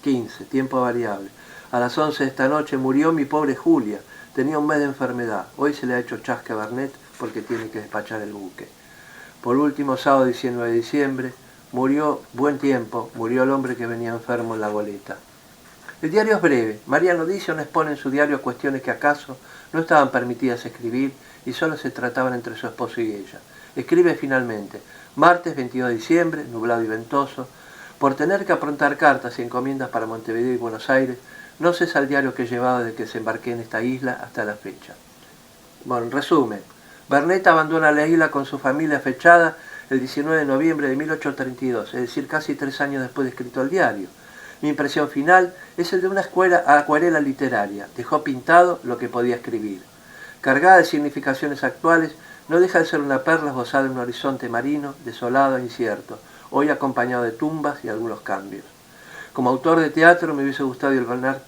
15, tiempo variable. A las 11 de esta noche murió mi pobre Julia. Tenía un mes de enfermedad. Hoy se le ha hecho chasque a Bernet porque tiene que despachar el buque. Por último, sábado 19 de diciembre, murió, buen tiempo, murió el hombre que venía enfermo en la goleta. El diario es breve. Mariano Dicio no expone en su diario cuestiones que acaso no estaban permitidas escribir y solo se trataban entre su esposo y ella. Escribe finalmente, martes 22 de diciembre, nublado y ventoso, por tener que aprontar cartas y encomiendas para Montevideo y Buenos Aires, no cesa el diario que he llevado desde que desembarqué en esta isla hasta la fecha. Bueno, en resumen, Bernet abandona la isla con su familia fechada el 19 de noviembre de 1832, es decir, casi 3 años después de escrito el diario. Mi impresión final es el de una acuarela literaria. Dejó pintado lo que podía escribir. Cargada de significaciones actuales, no deja de ser una perla esbozada en un horizonte marino, desolado e incierto, hoy acompañado de tumbas y algunos cambios. Como autor de teatro me hubiese gustado hilvanar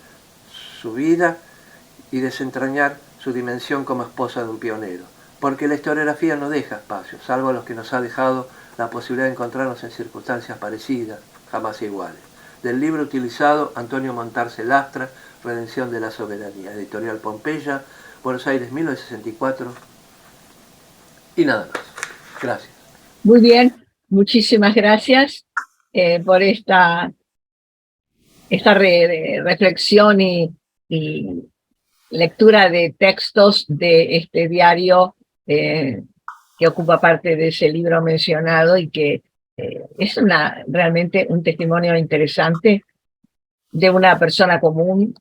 su vida y desentrañar su dimensión como esposa de un pionero, porque la historiografía no deja espacio, salvo a los que nos ha dejado la posibilidad de encontrarnos en circunstancias parecidas, jamás iguales. Del libro utilizado, Antonio Montarce Lastra, Redención de la Soberanía, editorial Pompeya, Buenos Aires, 1964, y nada más. Gracias. Muy bien, muchísimas gracias por esta reflexión y lectura de textos de este diario que ocupa parte de ese libro mencionado y que es realmente un testimonio interesante de una persona común,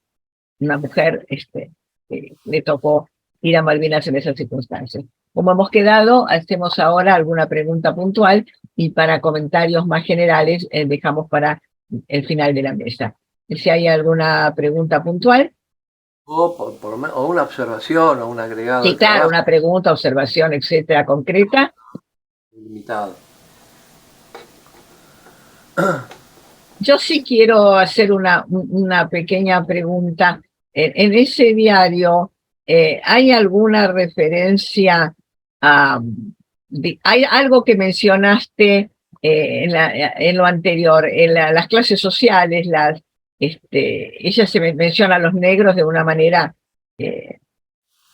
una mujer que le tocó ir a Malvinas en esas circunstancias. Como hemos quedado, hacemos ahora alguna pregunta puntual y para comentarios más generales dejamos para el final de la mesa. Si hay alguna pregunta puntual. O una observación o un agregado. Sí, claro, una pregunta, observación, etcétera, concreta. Limitado. Yo sí quiero hacer una pequeña pregunta. En ese diario, ¿hay alguna referencia a... hay algo que mencionaste en lo anterior, en las clases sociales, ella se menciona a los negros de una manera,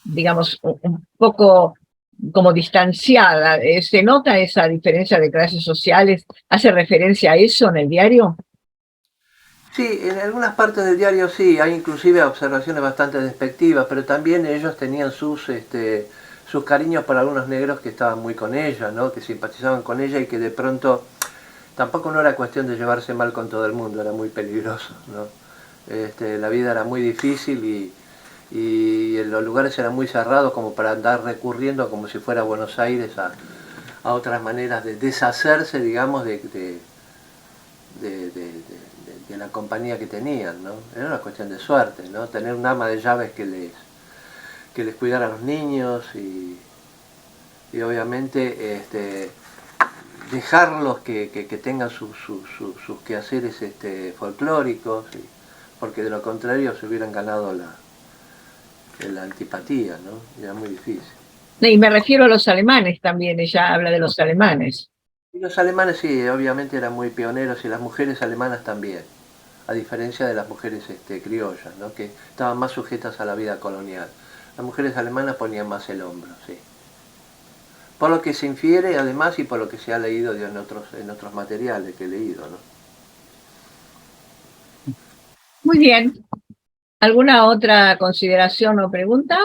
digamos, un poco como distanciada. ¿Se nota esa diferencia de clases sociales? ¿Hace referencia a eso en el diario? Sí, en algunas partes del diario sí, hay inclusive observaciones bastante despectivas, pero también ellos tenían sus cariños por algunos negros que estaban muy con ella, ¿no? Que simpatizaban con ella y que de pronto Tampoco no era cuestión de llevarse mal con todo el mundo, era muy peligroso, ¿no? La vida era muy difícil y los lugares eran muy cerrados como para andar recurriendo como si fuera Buenos Aires a otras maneras de deshacerse, digamos, de la compañía que tenían, ¿no? Era una cuestión de suerte, ¿no? Tener un ama de llaves que les cuidara a los niños y obviamente dejarlos que tengan sus quehaceres folclóricos, porque de lo contrario se hubieran ganado la antipatía, ¿no? Era muy difícil. Y me refiero a los alemanes también, ella habla de los alemanes. Y los alemanes sí, obviamente eran muy pioneros y las mujeres alemanas también, a diferencia de las mujeres criollas, ¿no? Que estaban más sujetas a la vida colonial. Las mujeres alemanas ponían más el hombro, sí. Por lo que se infiere además y por lo que se ha leído en otros materiales que he leído, ¿no? Muy bien. ¿Alguna otra consideración o pregunta?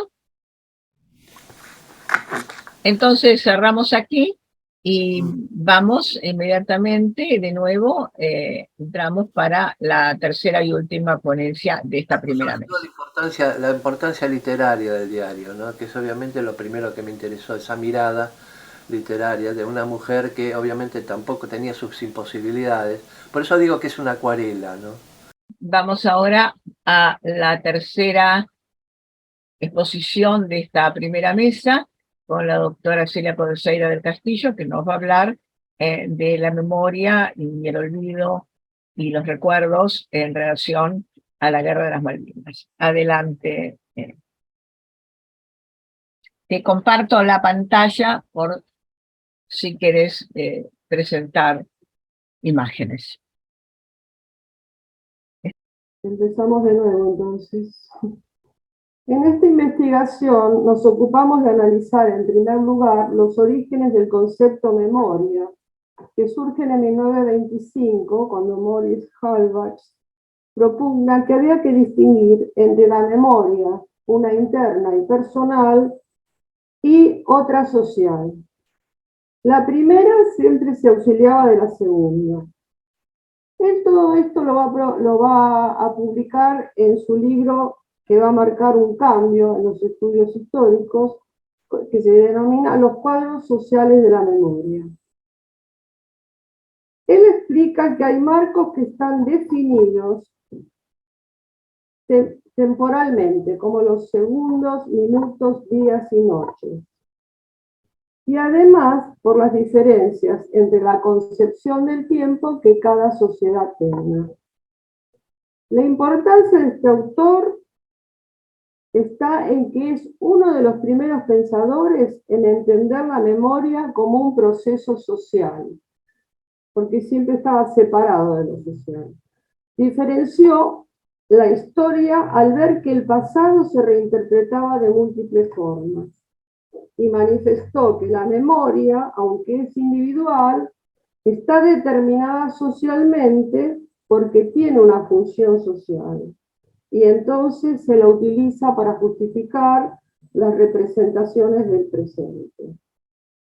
Entonces cerramos aquí y vamos inmediatamente de nuevo, entramos para la tercera y última ponencia de esta primera mesa. La importancia literaria del diario, ¿no? Que es obviamente lo primero que me interesó, esa mirada literaria de una mujer que obviamente tampoco tenía sus imposibilidades. Por eso digo que es una acuarela, ¿no? Vamos ahora a la tercera exposición de esta primera mesa con la doctora Celia Cordeseira del Castillo, que nos va a hablar de la memoria y el olvido y los recuerdos en relación a la Guerra de las Malvinas. Adelante. Te comparto la pantalla por si querés presentar imágenes. Empezamos de nuevo entonces. En esta investigación nos ocupamos de analizar en primer lugar los orígenes del concepto memoria, que surgen en 1925 cuando Maurice Halbach propugna que había que distinguir entre la memoria, una interna y personal, y otra social. La primera siempre se auxiliaba de la segunda. Él todo esto lo va a publicar en su libro que va a marcar un cambio en los estudios históricos, que se denomina Los cuadros sociales de la memoria. Él explica que hay marcos que están definidos temporalmente, como los segundos, minutos, días y noches. Y además por las diferencias entre la concepción del tiempo que cada sociedad tenga. La importancia de este autor está en que es uno de los primeros pensadores en entender la memoria como un proceso social, porque siempre estaba separado de lo social. Diferenció la historia al ver que el pasado se reinterpretaba de múltiples formas y manifestó que la memoria, aunque es individual, está determinada socialmente porque tiene una función social. Y entonces se la utiliza para justificar las representaciones del presente.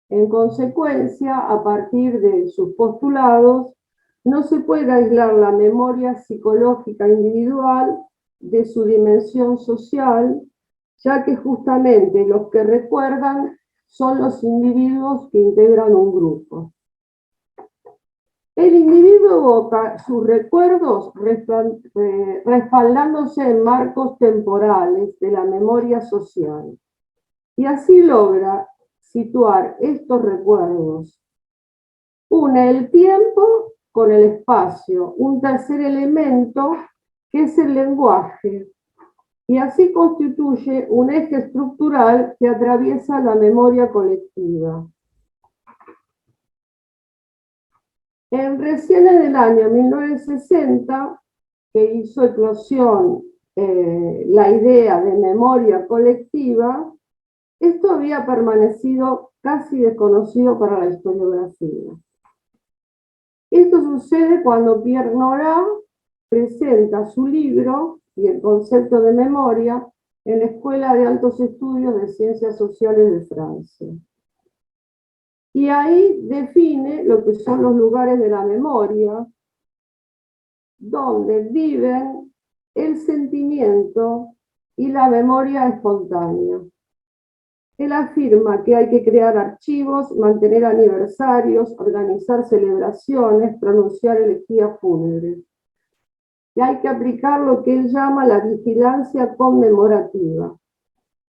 En consecuencia, a partir de sus postulados, no se puede aislar la memoria psicológica individual de su dimensión social, ya que justamente los que recuerdan son los individuos que integran un grupo. El individuo evoca sus recuerdos respaldándose en marcos temporales de la memoria social y así logra situar estos recuerdos. Une el tiempo con el espacio, un tercer elemento que es el lenguaje, y así constituye un eje estructural que atraviesa la memoria colectiva. Recién en el año 1960, que hizo eclosión la idea de memoria colectiva, esto había permanecido casi desconocido para la historiografía. Esto sucede cuando Pierre Nora presenta su libro y el concepto de memoria en la Escuela de Altos Estudios de Ciencias Sociales de Francia. y ahí define lo que son los lugares de la memoria, donde viven el sentimiento y la memoria espontánea. Él afirma que hay que crear archivos, mantener aniversarios, organizar celebraciones, pronunciar elegías fúnebres. Y hay que aplicar lo que él llama la vigilancia conmemorativa.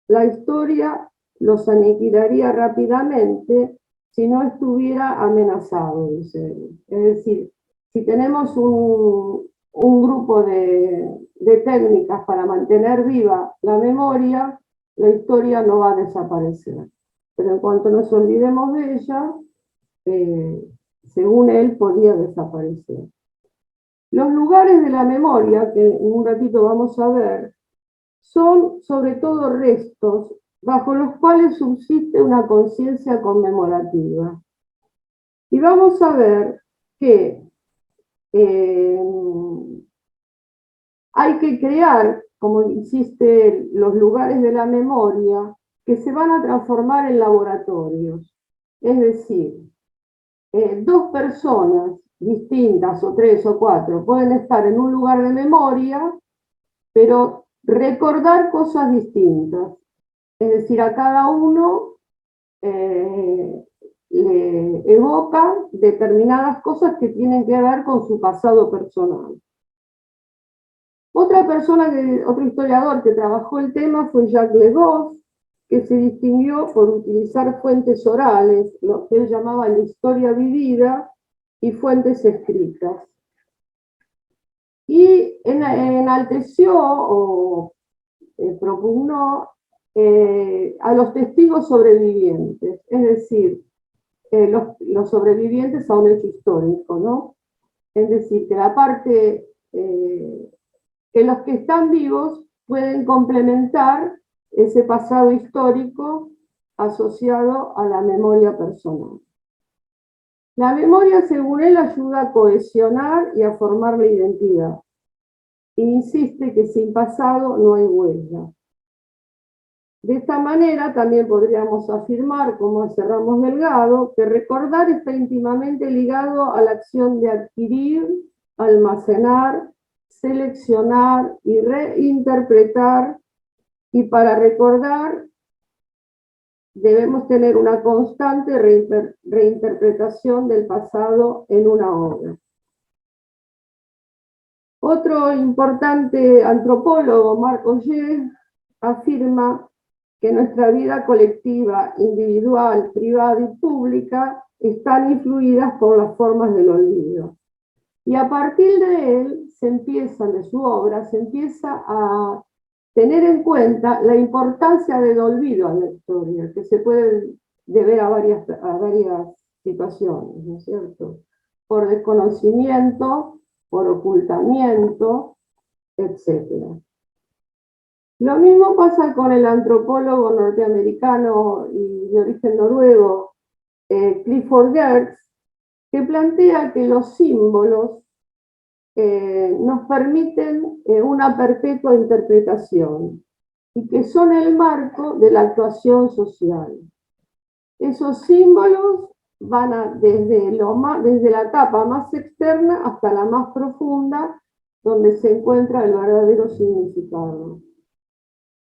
La historia los aniquilaría rápidamente si no estuviera amenazado, dice él. Es decir, si tenemos un grupo de técnicas para mantener viva la memoria, la historia no va a desaparecer. Pero en cuanto nos olvidemos de ella, según él, podía desaparecer. Los lugares de la memoria, que en un ratito vamos a ver, son sobre todo restos bajo los cuales subsiste una conciencia conmemorativa. Y vamos a ver que hay que crear, como insiste, los lugares de la memoria que se van a transformar en laboratorios. Es decir, dos personas distintas, o tres o cuatro, pueden estar en un lugar de memoria, pero recordar cosas distintas. Es decir, a cada uno le evoca determinadas cosas que tienen que ver con su pasado personal. Otro historiador que trabajó el tema fue Jacques Le Goff, que se distinguió por utilizar fuentes orales, lo que él llamaba la historia vivida, y fuentes escritas. Y enalteció o propugnó a los testigos sobrevivientes, es decir, los sobrevivientes a un hecho histórico, ¿no? Es decir, que la parte que los que están vivos pueden complementar ese pasado histórico asociado a la memoria personal. La memoria, según él, ayuda a cohesionar y a formar la identidad. Insiste que sin pasado no hay huella. De esta manera también podríamos afirmar, como hace Ramos Delgado, que recordar está íntimamente ligado a la acción de adquirir, almacenar, seleccionar y reinterpretar, y para recordar debemos tener una constante reinterpretación del pasado en una obra. Otro importante antropólogo, Marc Augé, afirma que nuestra vida colectiva, individual, privada y pública están influidas por las formas del olvido. Y a partir de él, de su obra, se empieza a tener en cuenta la importancia del olvido a la historia, que se puede deber a varias situaciones, ¿no es cierto? Por desconocimiento, por ocultamiento, etc. Lo mismo pasa con el antropólogo norteamericano y de origen noruego, Clifford Geertz, que plantea que los símbolos nos permiten una perpetua interpretación y que son el marco de la actuación social. Esos símbolos van desde la etapa más externa hasta la más profunda, donde se encuentra el verdadero significado.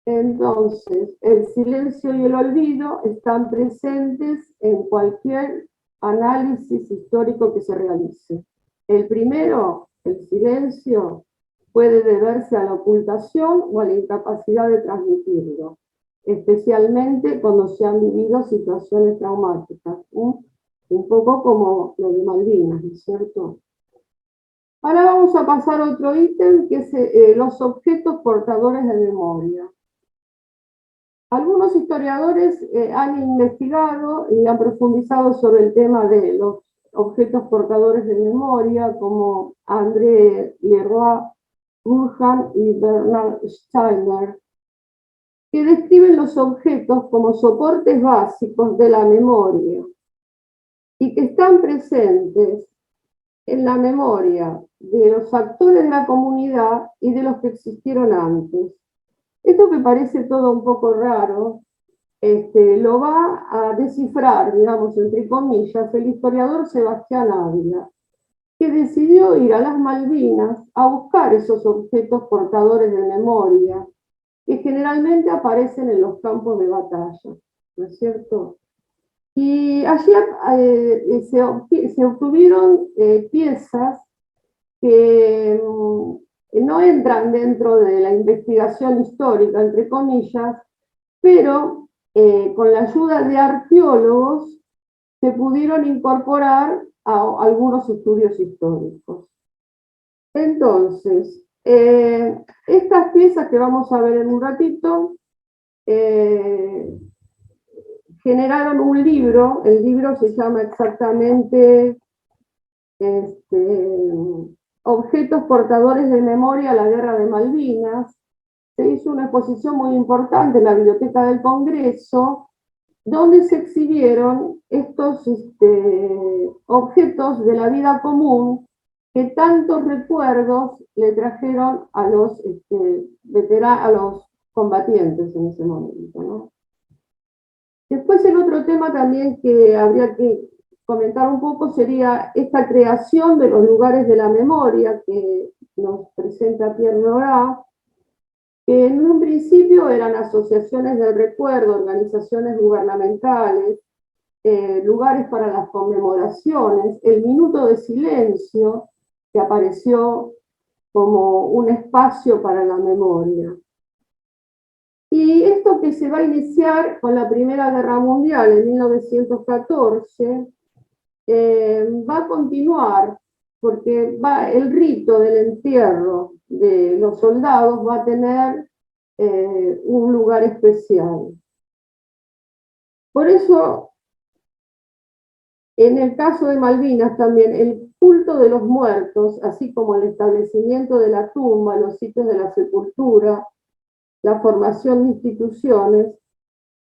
Entonces, el silencio y el olvido están presentes en cualquier análisis histórico que se realice. El primero, el silencio, puede deberse a la ocultación o a la incapacidad de transmitirlo, especialmente cuando se han vivido situaciones traumáticas, un poco como lo de Malvinas, ¿no es cierto? Ahora vamos a pasar a otro ítem, que es los objetos portadores de memoria. Algunos historiadores han investigado y han profundizado sobre el tema de los objetos portadores de memoria, como André Leroy-Urhan y Bernard Steiner, que describen los objetos como soportes básicos de la memoria y que están presentes en la memoria de los actores de la comunidad y de los que existieron antes. Esto que parece todo un poco raro, lo va a descifrar, digamos, entre comillas, el historiador Sebastián Ávila, que decidió ir a las Malvinas a buscar esos objetos portadores de memoria, que generalmente aparecen en los campos de batalla, ¿no es cierto? Y allí se obtuvieron piezas que no entran dentro de la investigación histórica, entre comillas, pero con la ayuda de arqueólogos se pudieron incorporar a algunos estudios históricos. Entonces, estas piezas que vamos a ver en un ratito generaron un libro. El libro se llama exactamente Objetos portadores de memoria a la Guerra de Malvinas. Se hizo una exposición muy importante en la Biblioteca del Congreso, donde se exhibieron estos objetos de la vida común que tantos recuerdos le trajeron a los a los combatientes en ese momento, ¿no? Después el otro tema también que habría que comentar un poco sería esta creación de los lugares de la memoria que nos presenta Pierre Nora, que en un principio eran asociaciones del recuerdo, organizaciones gubernamentales, lugares para las conmemoraciones, el minuto de silencio, que apareció como un espacio para la memoria. Y esto que se va a iniciar con la Primera Guerra Mundial en 1914, va a continuar, porque el rito del entierro de los soldados va a tener un lugar especial. Por eso, en el caso de Malvinas también, el culto de los muertos, así como el establecimiento de la tumba, los sitios de la sepultura, la formación de instituciones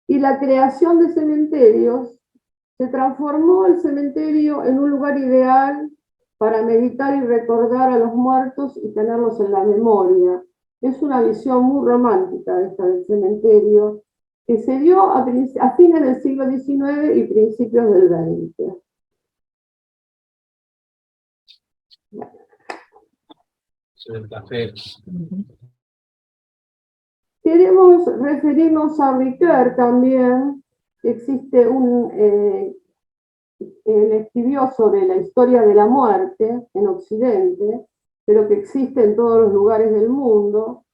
y la creación de cementerios, se transformó el cementerio en un lugar ideal para meditar y recordar a los muertos y tenerlos en la memoria. Es una visión muy romántica esta del cementerio, que se dio a fines del siglo XIX y principios del XX. Queremos referirnos a Ricoeur también. Existe él escribió sobre la historia de la muerte en Occidente, pero que existe en todos los lugares del mundo,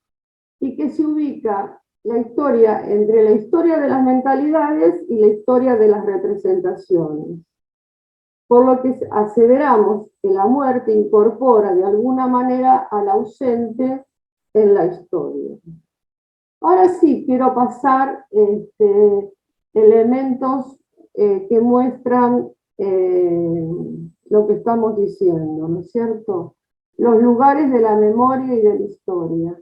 y que se ubica la historia entre la historia de las mentalidades y la historia de las representaciones. Por lo que aseveramos que la muerte incorpora de alguna manera al ausente en la historia. Ahora sí, quiero pasar elementos que muestran lo que estamos diciendo, ¿no es cierto? Los lugares de la memoria y de la historia.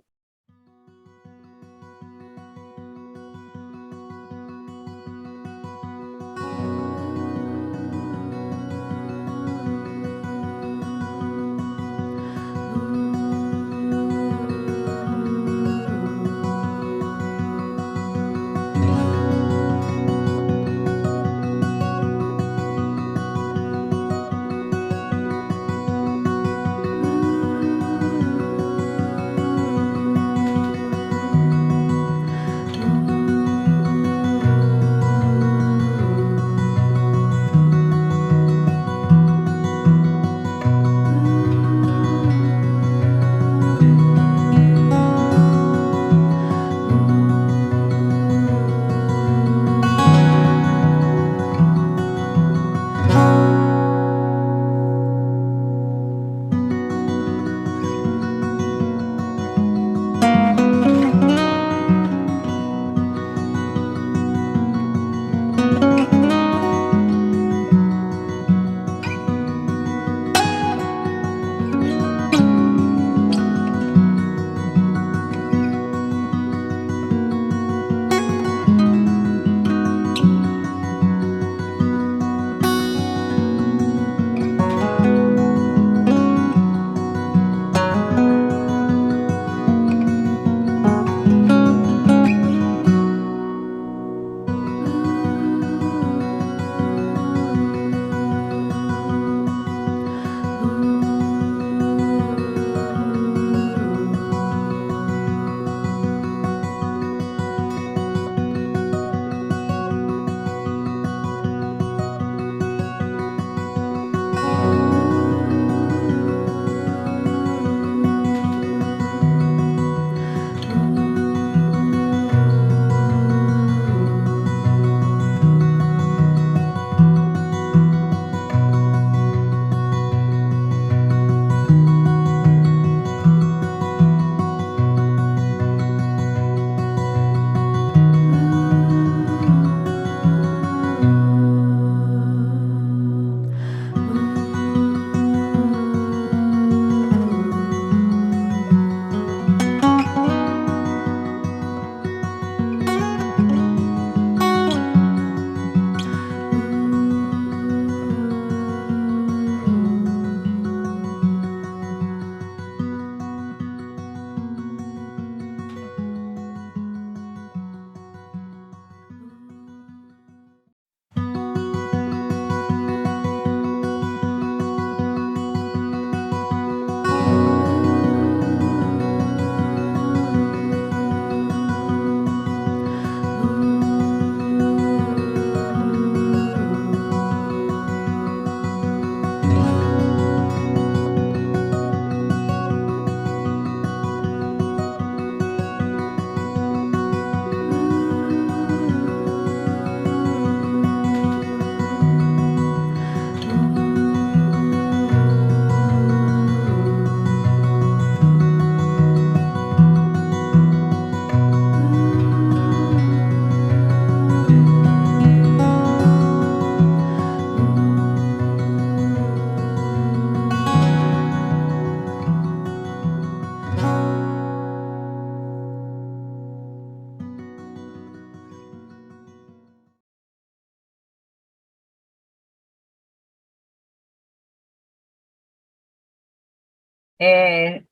Eh,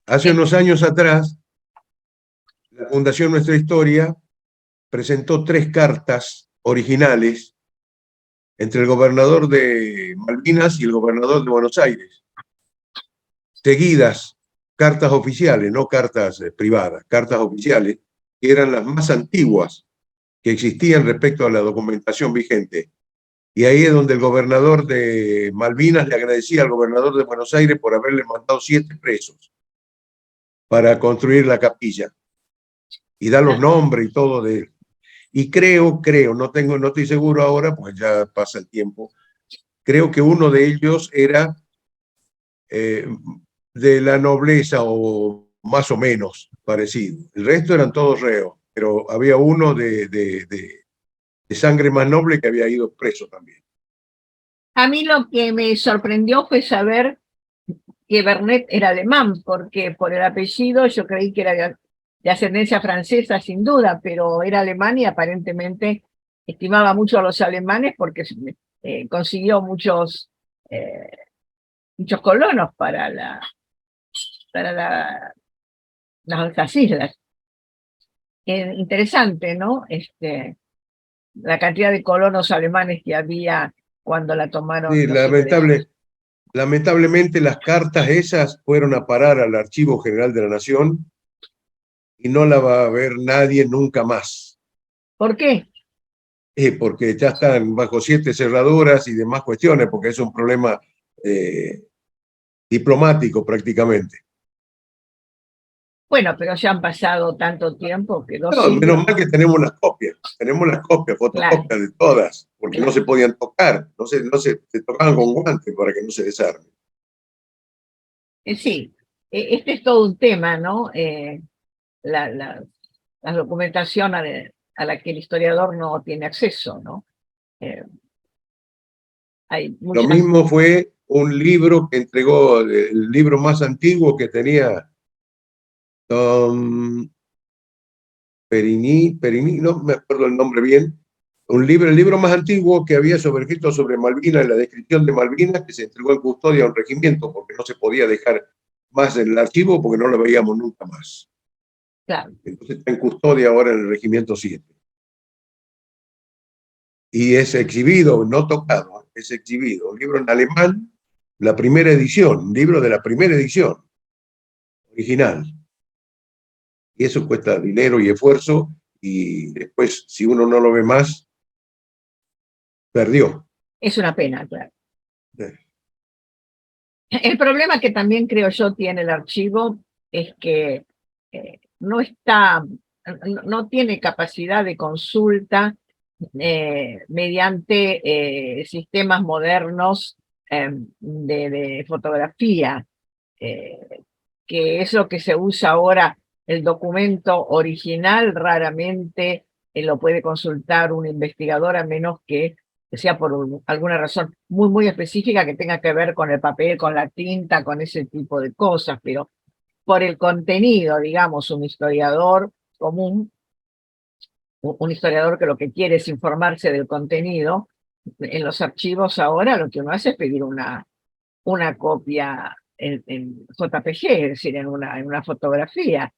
Hace eh, unos años atrás, la Fundación Nuestra Historia presentó 3 cartas originales entre el gobernador de Malvinas y el gobernador de Buenos Aires, seguidas, cartas oficiales, no cartas privadas, cartas oficiales, que eran las más antiguas que existían respecto a la documentación vigente. Y ahí es donde el gobernador de Malvinas le agradecía al gobernador de Buenos Aires por haberle mandado 7 presos para construir la capilla. Y da los nombres y todo de él. Y creo, no estoy seguro ahora, pues ya pasa el tiempo, creo que uno de ellos era de la nobleza o más o menos parecido. El resto eran todos reos, pero había uno de sangre más noble que había ido preso también. a mí lo que me sorprendió fue saber que Bernet era alemán, porque por el apellido yo creí que era de ascendencia francesa sin duda, pero era alemán y aparentemente estimaba mucho a los alemanes porque consiguió muchos colonos para las islas. Interesante, ¿no? La cantidad de colonos alemanes que había cuando la tomaron Sí, los ingleses. lamentablemente las cartas esas fueron a parar al Archivo General de la Nación y no la va a ver nadie nunca más. ¿Por qué? Porque ya están bajo 7 cerraduras y demás cuestiones, porque es un problema diplomático prácticamente. Bueno, pero ya han pasado tanto tiempo que 2 No, siglos. menos mal que tenemos las copias, fotocopias Claro, de todas, porque claro. no se podían tocar, se tocaban con guantes para que no se desarmen. Sí, este es todo un tema, ¿no? La documentación a la que el historiador no tiene acceso, ¿no? Hay Lo muchas. mismo fue un libro que entregó, el libro más antiguo que tenía Tom Perini, no me acuerdo el nombre bien, el libro más antiguo que había escrito sobre Malvinas, la descripción de Malvinas, que se entregó en custodia a un regimiento porque no se podía dejar más en el archivo porque no lo veíamos nunca más. Claro. Entonces está en custodia ahora en el regimiento 7. Y es exhibido, no tocado, es exhibido. Un libro en alemán, la primera edición, un libro de la primera edición, original. Y eso cuesta dinero y esfuerzo, y después, si uno no lo ve más, perdió. Es una pena, claro. El problema que también creo yo tiene el archivo es que no tiene capacidad de consulta mediante sistemas modernos de fotografía, que es lo que se usa ahora. El documento original raramente lo puede consultar un investigador a menos que sea por alguna razón muy, muy específica que tenga que ver con el papel, con la tinta, con ese tipo de cosas, pero por el contenido, digamos, un historiador común, un historiador que lo que quiere es informarse del contenido, en los archivos ahora lo que uno hace es pedir una copia en JPG, es decir, en una fotografía.